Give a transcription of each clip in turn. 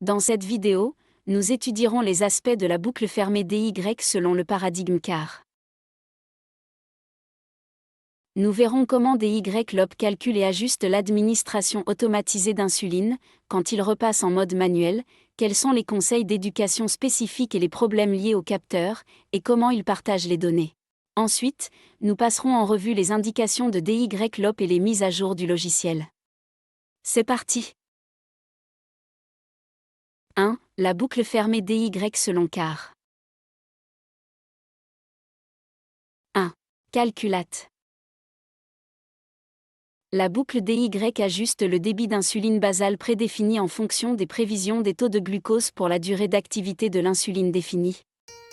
Dans cette vidéo, nous étudierons les aspects de la boucle fermée DY selon le paradigme CAR. Nous verrons comment DY-LOP calcule et ajuste l'administration automatisée d'insuline, quand il repasse en mode manuel, quels sont les conseils d'éducation spécifiques et les problèmes liés au capteur, et comment il partage les données. Ensuite, nous passerons en revue les indications de DY-LOP et les mises à jour du logiciel. C'est parti! 1. La boucle fermée DY selon CAR. 1. Calculate. La boucle DY ajuste le débit d'insuline basale prédéfini en fonction des prévisions des taux de glucose pour la durée d'activité de l'insuline définie,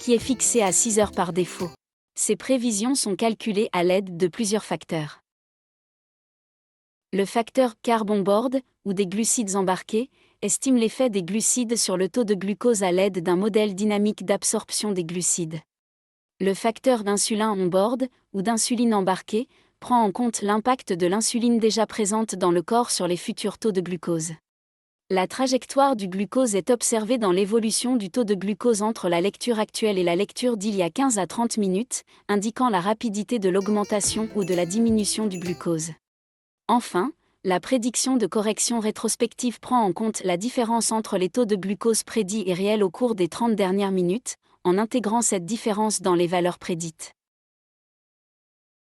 qui est fixée à 6 heures par défaut. Ces prévisions sont calculées à l'aide de plusieurs facteurs. Le facteur carb on-board, ou des glucides embarqués, estime l'effet des glucides sur le taux de glucose à l'aide d'un modèle dynamique d'absorption des glucides. Le facteur d'insulin on-board, ou d'insuline embarquée, prend en compte l'impact de l'insuline déjà présente dans le corps sur les futurs taux de glucose. La trajectoire du glucose est observée dans l'évolution du taux de glucose entre la lecture actuelle et la lecture d'il y a 15 à 30 minutes, indiquant la rapidité de l'augmentation ou de la diminution du glucose. Enfin, la prédiction de correction rétrospective prend en compte la différence entre les taux de glucose prédits et réels au cours des 30 dernières minutes, en intégrant cette différence dans les valeurs prédites.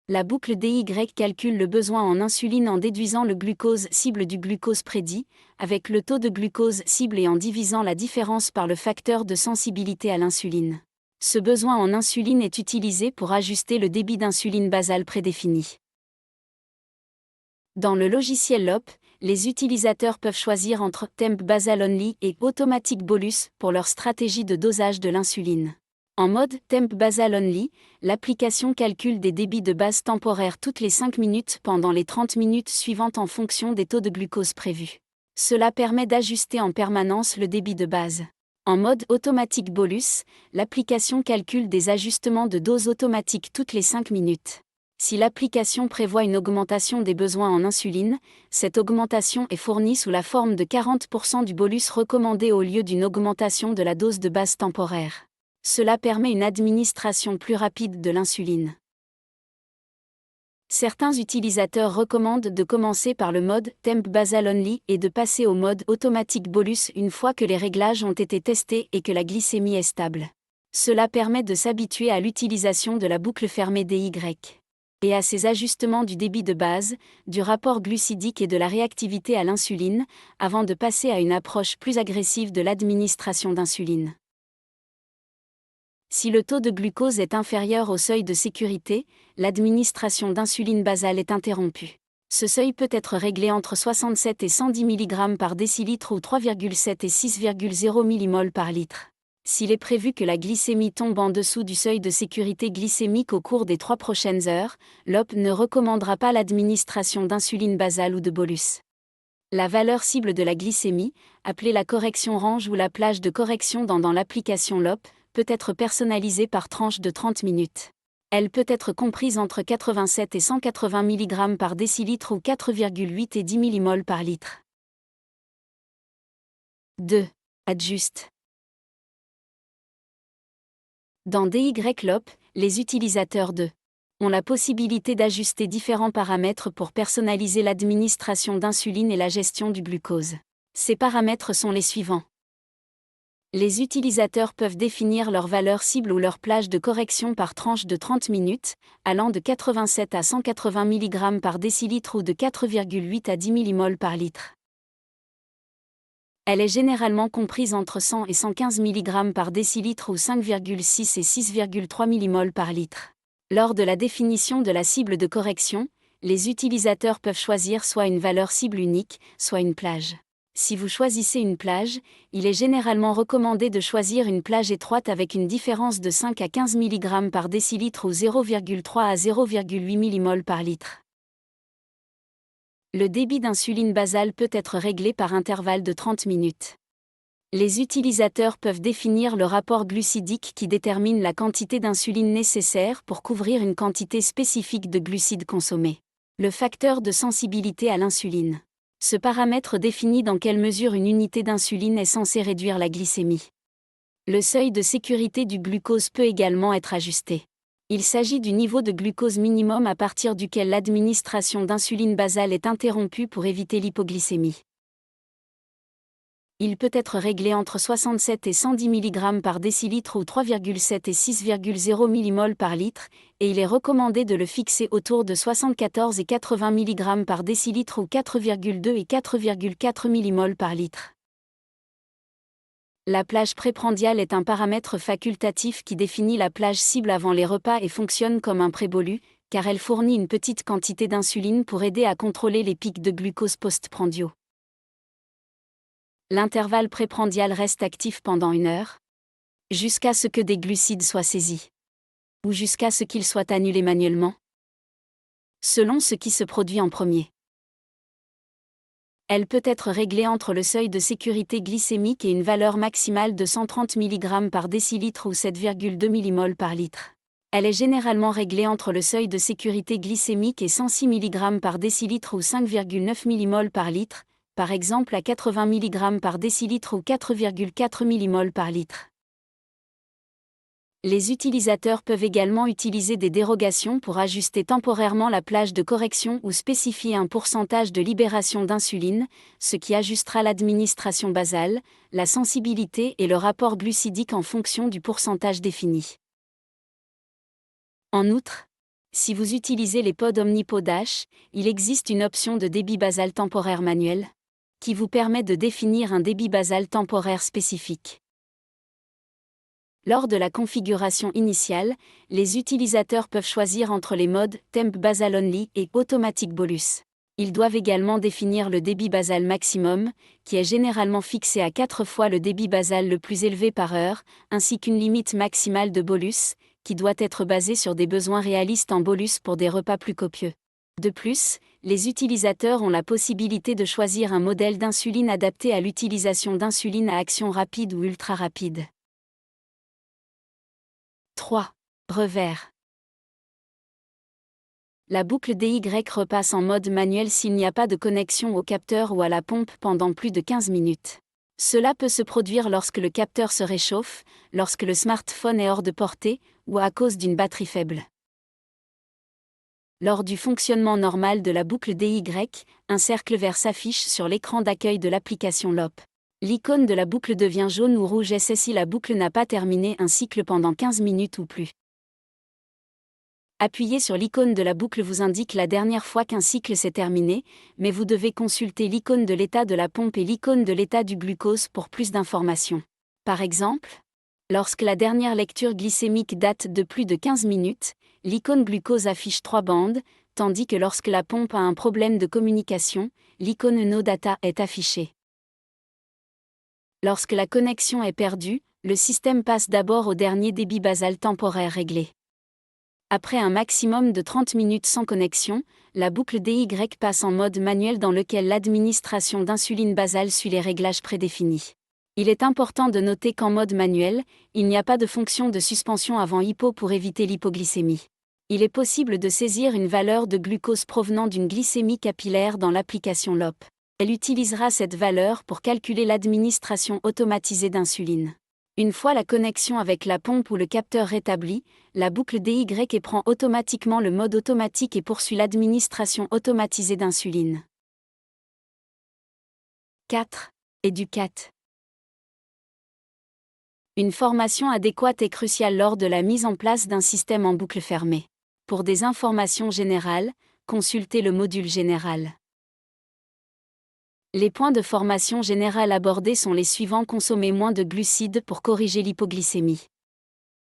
La boucle DY calcule le besoin en insuline en déduisant le glucose cible du glucose prédit, avec le taux de glucose cible et en divisant la différence par le facteur de sensibilité à l'insuline. Ce besoin en insuline est utilisé pour ajuster le débit d'insuline basale prédéfini. Dans le logiciel LOP, les utilisateurs peuvent choisir entre Temp Basal Only et Automatic Bolus pour leur stratégie de dosage de l'insuline. En mode Temp Basal Only, l'application calcule des débits de base temporaires toutes les 5 minutes pendant les 30 minutes suivantes en fonction des taux de glucose prévus. Cela permet d'ajuster en permanence le débit de base. En mode Automatic Bolus, l'application calcule des ajustements de dose automatique toutes les 5 minutes. Si l'application prévoit une augmentation des besoins en insuline, cette augmentation est fournie sous la forme de 40% du bolus recommandé au lieu d'une augmentation de la dose de base temporaire. Cela permet une administration plus rapide de l'insuline. Certains utilisateurs recommandent de commencer par le mode Temp Basal Only et de passer au mode Automatic Bolus une fois que les réglages ont été testés et que la glycémie est stable. Cela permet de s'habituer à l'utilisation de la boucle fermée DY. Et à ces ajustements du débit de base, du rapport glucidique et de la réactivité à l'insuline, avant de passer à une approche plus agressive de l'administration d'insuline. Si le taux de glucose est inférieur au seuil de sécurité, l'administration d'insuline basale est interrompue. Ce seuil peut être réglé entre 67 et 110 mg par décilitre ou 3,7 et 6,0 mmol par litre. S'il est prévu que la glycémie tombe en dessous du seuil de sécurité glycémique au cours des 3 prochaines heures, LOP ne recommandera pas l'administration d'insuline basale ou de bolus. La valeur cible de la glycémie, appelée la correction range ou la plage de correction dans l'application LOP, peut être personnalisée par tranche de 30 minutes. Elle peut être comprise entre 87 et 180 mg par décilitre ou 4,8 et 10 mmol par litre. 2. Adjuste. Dans DY-LOP, les utilisateurs ont la possibilité d'ajuster différents paramètres pour personnaliser l'administration d'insuline et la gestion du glucose. Ces paramètres sont les suivants. Les utilisateurs peuvent définir leur valeur cible ou leur plage de correction par tranche de 30 minutes, allant de 87 à 180 mg par décilitre ou de 4,8 à 10 mmol par litre. Elle est généralement comprise entre 100 et 115 mg par décilitre ou 5,6 et 6,3 mmol par litre. Lors de la définition de la cible de correction, les utilisateurs peuvent choisir soit une valeur cible unique, soit une plage. Si vous choisissez une plage, il est généralement recommandé de choisir une plage étroite avec une différence de 5 à 15 mg par décilitre ou 0,3 à 0,8 mmol par litre. Le débit d'insuline basale peut être réglé par intervalle de 30 minutes. Les utilisateurs peuvent définir le rapport glucidique qui détermine la quantité d'insuline nécessaire pour couvrir une quantité spécifique de glucides consommés. Le facteur de sensibilité à l'insuline. Ce paramètre définit dans quelle mesure une unité d'insuline est censée réduire la glycémie. Le seuil de sécurité du glucose peut également être ajusté. Il s'agit du niveau de glucose minimum à partir duquel l'administration d'insuline basale est interrompue pour éviter l'hypoglycémie. Il peut être réglé entre 67 et 110 mg par décilitre ou 3,7 et 6,0 mmol par litre, et il est recommandé de le fixer autour de 74 et 80 mg par décilitre ou 4,2 et 4,4 mmol par litre. La plage préprandiale est un paramètre facultatif qui définit la plage cible avant les repas et fonctionne comme un prébolu, car elle fournit une petite quantité d'insuline pour aider à contrôler les pics de glucose postprandiaux. L'intervalle préprandial reste actif pendant 1 heure, jusqu'à ce que des glucides soient saisis, ou jusqu'à ce qu'ils soient annulés manuellement, selon ce qui se produit en premier. Elle peut être réglée entre le seuil de sécurité glycémique et une valeur maximale de 130 mg par décilitre ou 7,2 mmol par litre. Elle est généralement réglée entre le seuil de sécurité glycémique et 106 mg par décilitre ou 5,9 mmol par litre, par exemple à 80 mg par décilitre ou 4,4 mmol par litre. Les utilisateurs peuvent également utiliser des dérogations pour ajuster temporairement la plage de correction ou spécifier un pourcentage de libération d'insuline, ce qui ajustera l'administration basale, la sensibilité et le rapport glucidique en fonction du pourcentage défini. En outre, si vous utilisez les pods Omnipod H, il existe une option de débit basal temporaire manuel, qui vous permet de définir un débit basal temporaire spécifique. Lors de la configuration initiale, les utilisateurs peuvent choisir entre les modes Temp Basal Only et Automatic Bolus. Ils doivent également définir le débit basal maximum, qui est généralement fixé à 4 fois le débit basal le plus élevé par heure, ainsi qu'une limite maximale de bolus, qui doit être basée sur des besoins réalistes en bolus pour des repas plus copieux. De plus, les utilisateurs ont la possibilité de choisir un modèle d'insuline adapté à l'utilisation d'insuline à action rapide ou ultra rapide. 3. Revers. La boucle DY repasse en mode manuel s'il n'y a pas de connexion au capteur ou à la pompe pendant plus de 15 minutes. Cela peut se produire lorsque le capteur se réchauffe, lorsque le smartphone est hors de portée, ou à cause d'une batterie faible. Lors du fonctionnement normal de la boucle DY, un cercle vert s'affiche sur l'écran d'accueil de l'application LOP. L'icône de la boucle devient jaune ou rouge si la boucle n'a pas terminé un cycle pendant 15 minutes ou plus. Appuyer sur l'icône de la boucle vous indique la dernière fois qu'un cycle s'est terminé, mais vous devez consulter l'icône de l'état de la pompe et l'icône de l'état du glucose pour plus d'informations. Par exemple, lorsque la dernière lecture glycémique date de plus de 15 minutes, l'icône glucose affiche 3 bandes, tandis que lorsque la pompe a un problème de communication, l'icône No Data est affichée. Lorsque la connexion est perdue, le système passe d'abord au dernier débit basal temporaire réglé. Après un maximum de 30 minutes sans connexion, la boucle DY passe en mode manuel dans lequel l'administration d'insuline basale suit les réglages prédéfinis. Il est important de noter qu'en mode manuel, il n'y a pas de fonction de suspension avant hypo pour éviter l'hypoglycémie. Il est possible de saisir une valeur de glucose provenant d'une glycémie capillaire dans l'application LOP. Elle utilisera cette valeur pour calculer l'administration automatisée d'insuline. Une fois la connexion avec la pompe ou le capteur rétablie, la boucle DY prend automatiquement le mode automatique et poursuit l'administration automatisée d'insuline. 4. Éducate. Une formation adéquate est cruciale lors de la mise en place d'un système en boucle fermée. Pour des informations générales, consultez le module général. Les points de formation générale abordés sont les suivants: consommer moins de glucides pour corriger l'hypoglycémie.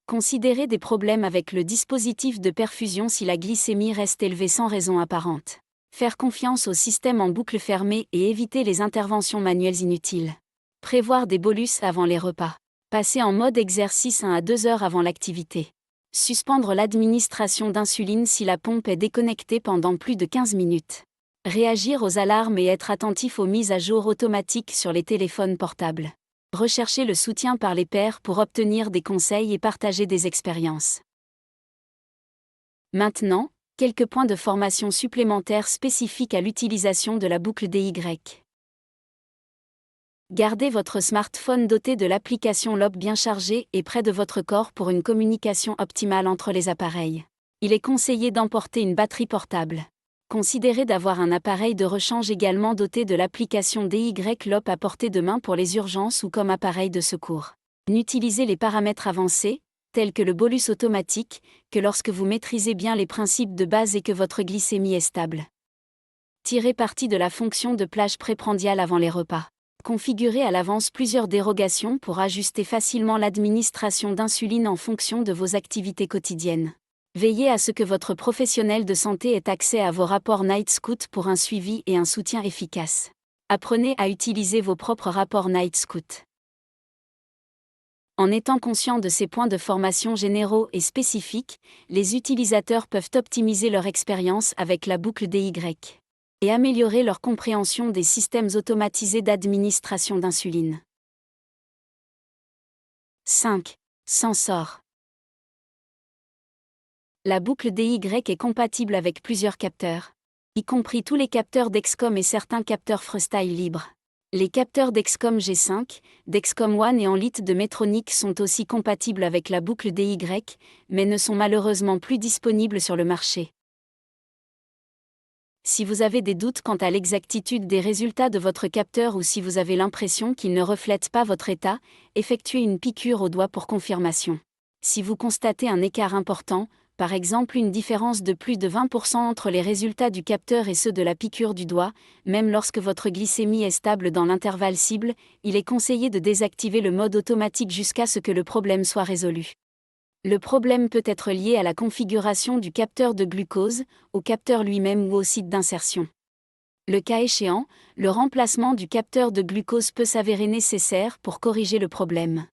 Considérer des problèmes avec le dispositif de perfusion si la glycémie reste élevée sans raison apparente. Faire confiance au système en boucle fermée et éviter les interventions manuelles inutiles. Prévoir des bolus avant les repas. Passer en mode exercice 1 à 2 heures avant l'activité. Suspendre l'administration d'insuline si la pompe est déconnectée pendant plus de 15 minutes. Réagir aux alarmes et être attentif aux mises à jour automatiques sur les téléphones portables. Rechercher le soutien par les pairs pour obtenir des conseils et partager des expériences. Maintenant, Quelques points de formation supplémentaires spécifiques à l'utilisation de la boucle DY. Gardez votre smartphone doté de l'application LOP bien chargé et près de votre corps pour une communication optimale entre les appareils. Il est conseillé d'emporter une batterie portable. Considérez d'avoir un appareil de rechange également doté de l'application DY LOP à portée de main pour les urgences ou comme appareil de secours. N'utilisez les paramètres avancés, tels que le bolus automatique, que lorsque vous maîtrisez bien les principes de base et que votre glycémie est stable. Tirez parti de la fonction de plage préprandiale avant les repas. Configurez à l'avance plusieurs dérogations pour ajuster facilement l'administration d'insuline en fonction de vos activités quotidiennes. Veillez à ce que votre professionnel de santé ait accès à vos rapports Night Scout pour un suivi et un soutien efficace. Apprenez à utiliser vos propres rapports Night Scout. En étant conscients de ces points de formation généraux et spécifiques, les utilisateurs peuvent optimiser leur expérience avec la boucle DY et améliorer leur compréhension des systèmes automatisés d'administration d'insuline. 5. Sensor. La boucle DY est compatible avec plusieurs capteurs, y compris tous les capteurs Dexcom et certains capteurs Freestyle libres. Les capteurs Dexcom G5, Dexcom One et Enlite de Medtronic sont aussi compatibles avec la boucle DY, mais ne sont malheureusement plus disponibles sur le marché. Si vous avez des doutes quant à l'exactitude des résultats de votre capteur ou si vous avez l'impression qu'il ne reflète pas votre état, effectuez une piqûre au doigt pour confirmation. Si vous constatez un écart important, par exemple une différence de plus de 20% entre les résultats du capteur et ceux de la piqûre du doigt, même lorsque votre glycémie est stable dans l'intervalle cible, il est conseillé de désactiver le mode automatique jusqu'à ce que le problème soit résolu. Le problème peut être lié à la configuration du capteur de glucose, au capteur lui-même ou au site d'insertion. Le cas échéant, le remplacement du capteur de glucose peut s'avérer nécessaire pour corriger le problème.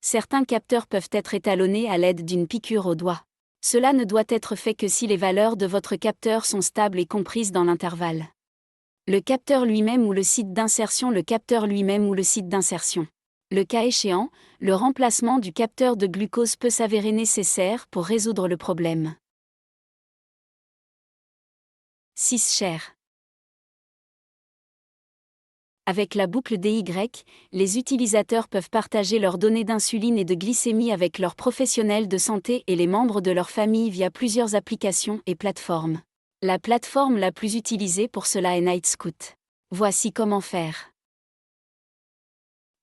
Certains capteurs peuvent être étalonnés à l'aide d'une piqûre au doigt. Cela ne doit être fait que si les valeurs de votre capteur sont stables et comprises dans l'intervalle. Le capteur lui-même ou le site d'insertion. Le capteur lui-même ou le site d'insertion. Le cas échéant, le remplacement du capteur de glucose peut s'avérer nécessaire pour résoudre le problème. 6. Share. Avec la boucle DY, les utilisateurs peuvent partager leurs données d'insuline et de glycémie avec leurs professionnels de santé et les membres de leur famille via plusieurs applications et plateformes. La plateforme la plus utilisée pour cela est Night Scout. Voici comment faire.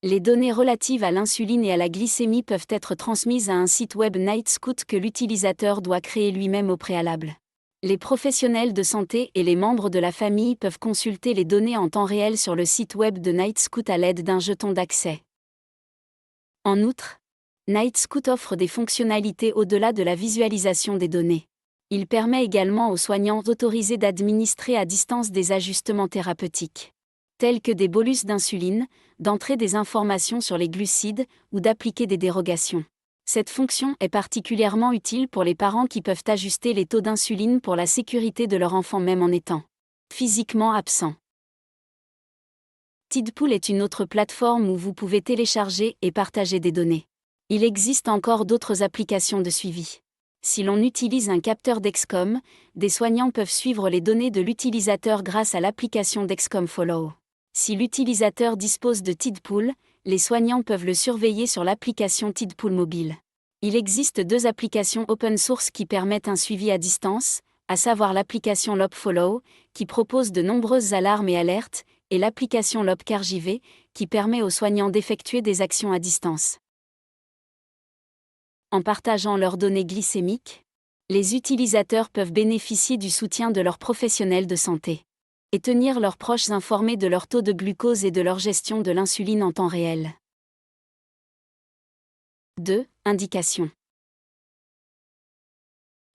Les données relatives à l'insuline et à la glycémie peuvent être transmises à un site web Night Scout que l'utilisateur doit créer lui-même au préalable. Les professionnels de santé et les membres de la famille peuvent consulter les données en temps réel sur le site web de Night Scout à l'aide d'un jeton d'accès. En outre, Night Scout offre des fonctionnalités au-delà de la visualisation des données. Il permet également aux soignants autorisés d'administrer à distance des ajustements thérapeutiques, tels que des bolus d'insuline, d'entrer des informations sur les glucides ou d'appliquer des dérogations. Cette fonction est particulièrement utile pour les parents qui peuvent ajuster les taux d'insuline pour la sécurité de leur enfant même en étant physiquement absent. Tidpool est une autre plateforme où vous pouvez télécharger et partager des données. Il existe encore d'autres applications de suivi. Si l'on utilise un capteur Dexcom, des soignants peuvent suivre les données de l'utilisateur grâce à l'application Dexcom Follow. Si l'utilisateur dispose de Tidpool, les soignants peuvent le surveiller sur l'application Tidpool mobile. Il existe 2 applications open source qui permettent un suivi à distance, à savoir l'application LOP Follow, qui propose de nombreuses alarmes et alertes, et l'application LOP CareJV, qui permet aux soignants d'effectuer des actions à distance. En partageant leurs données glycémiques, les utilisateurs peuvent bénéficier du soutien de leurs professionnels de santé et tenir leurs proches informés de leur taux de glucose et de leur gestion de l'insuline en temps réel. 2. Indications.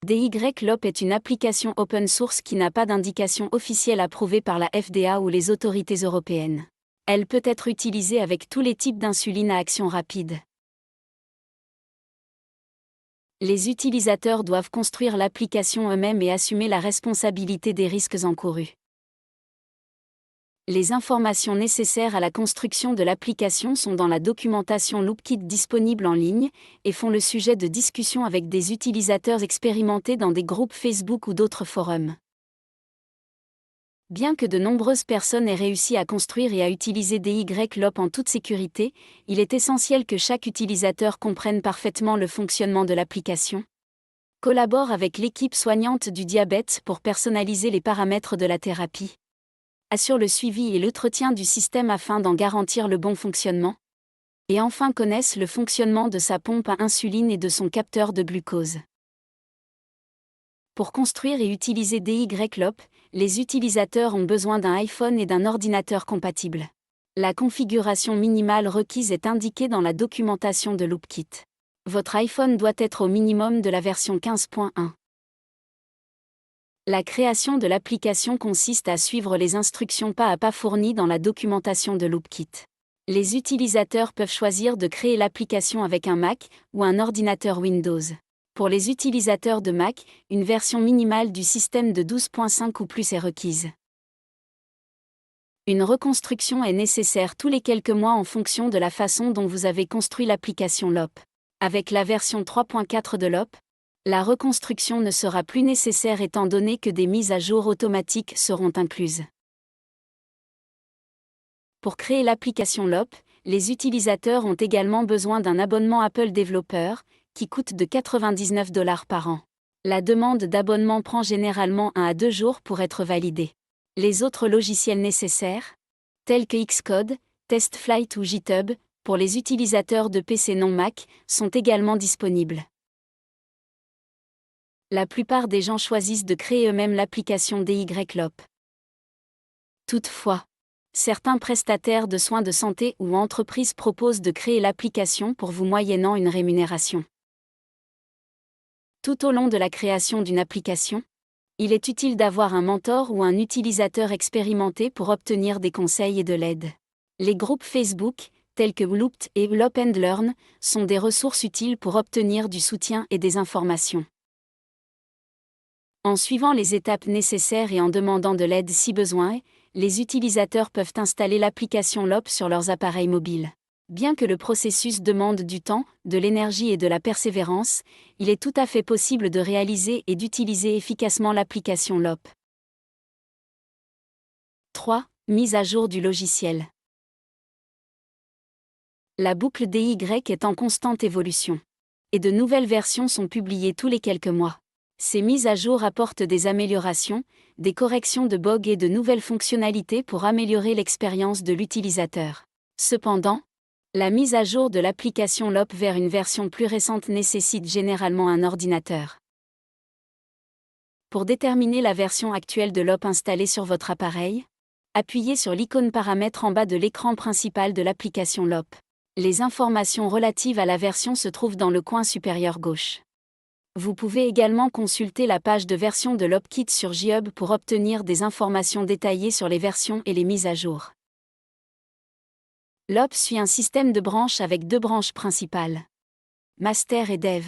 DY-LOP est une application open source qui n'a pas d'indication officielle approuvée par la FDA ou les autorités européennes. Elle peut être utilisée avec tous les types d'insuline à action rapide. Les utilisateurs doivent construire l'application eux-mêmes et assumer la responsabilité des risques encourus. Les informations nécessaires à la construction de l'application sont dans la documentation Loopkit disponible en ligne et font le sujet de discussions avec des utilisateurs expérimentés dans des groupes Facebook ou d'autres forums. Bien que de nombreuses personnes aient réussi à construire et à utiliser DY-Loop en toute sécurité, il est essentiel que chaque utilisateur comprenne parfaitement le fonctionnement de l'application. Collabore avec l'équipe soignante du diabète pour personnaliser les paramètres de la thérapie. Assure le suivi et l'entretien du système afin d'en garantir le bon fonctionnement. Et enfin connaissent le fonctionnement de sa pompe à insuline et de son capteur de glucose. Pour construire et utiliser DY-Loop, les utilisateurs ont besoin d'un iPhone et d'un ordinateur compatible. La configuration minimale requise est indiquée dans la documentation de Loopkit. Votre iPhone doit être au minimum de la version 15.1. La création de l'application consiste à suivre les instructions pas à pas fournies dans la documentation de Loopkit. Les utilisateurs peuvent choisir de créer l'application avec un Mac ou un ordinateur Windows. Pour les utilisateurs de Mac, une version minimale du système de 12.5 ou plus est requise. Une reconstruction est nécessaire tous les quelques mois en fonction de la façon dont vous avez construit l'application Loop. Avec la version 3.4 de Loop, la reconstruction ne sera plus nécessaire étant donné que des mises à jour automatiques seront incluses. Pour créer l'application Loop, les utilisateurs ont également besoin d'un abonnement Apple Developer, qui coûte de $99 par an. La demande d'abonnement prend généralement 1 à 2 jours pour être validée. Les autres logiciels nécessaires, tels que Xcode, TestFlight ou GitHub, pour les utilisateurs de PC non Mac, sont également disponibles. La plupart des gens choisissent de créer eux-mêmes l'application DY-Loop. Toutefois, certains prestataires de soins de santé ou entreprises proposent de créer l'application pour vous moyennant une rémunération. Tout au long de la création d'une application, il est utile d'avoir un mentor ou un utilisateur expérimenté pour obtenir des conseils et de l'aide. Les groupes Facebook, tels que Looped et Loop and Learn, sont des ressources utiles pour obtenir du soutien et des informations. En suivant les étapes nécessaires et en demandant de l'aide si besoin, les utilisateurs peuvent installer l'application Loop sur leurs appareils mobiles. Bien que le processus demande du temps, de l'énergie et de la persévérance, il est tout à fait possible de réaliser et d'utiliser efficacement l'application Loop. 3. Mise à jour du logiciel. La boucle DY est en constante évolution. Et de nouvelles versions sont publiées tous les quelques mois. Ces mises à jour apportent des améliorations, des corrections de bugs et de nouvelles fonctionnalités pour améliorer l'expérience de l'utilisateur. Cependant, la mise à jour de l'application Loop vers une version plus récente nécessite généralement un ordinateur. Pour déterminer la version actuelle de Loop installée sur votre appareil, appuyez sur l'icône paramètres en bas de l'écran principal de l'application Loop. Les informations relatives à la version se trouvent dans le coin supérieur gauche. Vous pouvez également consulter la page de version de Loopkit sur GitHub pour obtenir des informations détaillées sur les versions et les mises à jour. Loop suit un système de branches avec 2 branches principales. Master et Dev.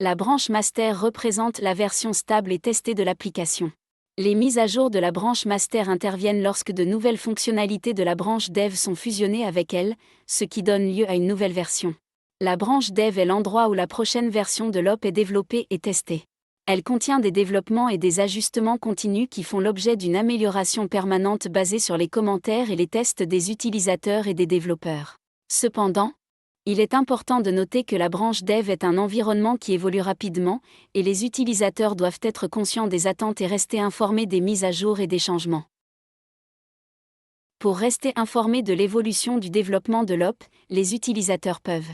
La branche Master représente la version stable et testée de l'application. Les mises à jour de la branche Master interviennent lorsque de nouvelles fonctionnalités de la branche Dev sont fusionnées avec elle, ce qui donne lieu à une nouvelle version. La branche Dev est l'endroit où la prochaine version de Loop est développée et testée. Elle contient des développements et des ajustements continus qui font l'objet d'une amélioration permanente basée sur les commentaires et les tests des utilisateurs et des développeurs. Cependant, il est important de noter que la branche Dev est un environnement qui évolue rapidement, et les utilisateurs doivent être conscients des attentes et rester informés des mises à jour et des changements. Pour rester informés de l'évolution du développement de Loop, les utilisateurs peuvent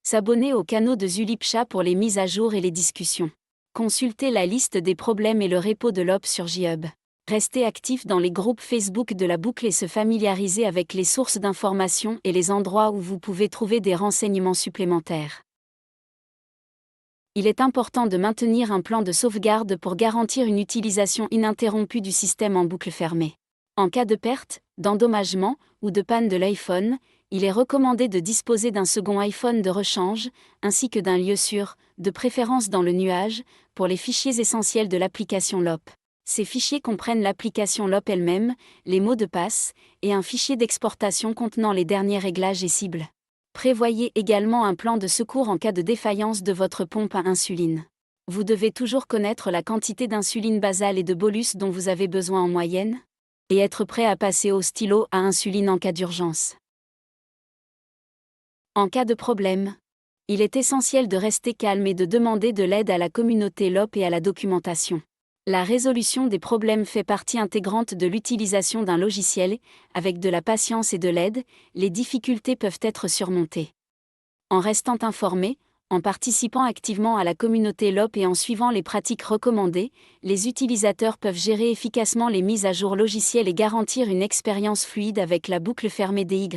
s'abonner au canal de Zulipcha pour les mises à jour et les discussions. Consulter la liste des problèmes et le repo de Loop sur GitHub. Rester actif dans les groupes Facebook de la boucle et se familiariser avec les sources d'informations et les endroits où vous pouvez trouver des renseignements supplémentaires. Il est important de maintenir un plan de sauvegarde pour garantir une utilisation ininterrompue du système en boucle fermée. En cas de perte, d'endommagement ou de panne de l'iPhone, il est recommandé de disposer d'un second iPhone de rechange, ainsi que d'un lieu sûr, de préférence dans le nuage, pour les fichiers essentiels de l'application Loop. Ces fichiers comprennent l'application LOP elle-même, les mots de passe, et un fichier d'exportation contenant les derniers réglages et cibles. Prévoyez également un plan de secours en cas de défaillance de votre pompe à insuline. Vous devez toujours connaître la quantité d'insuline basale et de bolus dont vous avez besoin en moyenne, et être prêt à passer au stylo à insuline en cas d'urgence. En cas de problème, il est essentiel de rester calme et de demander de l'aide à la communauté LOP et à la documentation. La résolution des problèmes fait partie intégrante de l'utilisation d'un logiciel. Avec de la patience et de l'aide, les difficultés peuvent être surmontées. En restant informé, en participant activement à la communauté LOP et en suivant les pratiques recommandées, les utilisateurs peuvent gérer efficacement les mises à jour logicielles et garantir une expérience fluide avec la boucle fermée DY.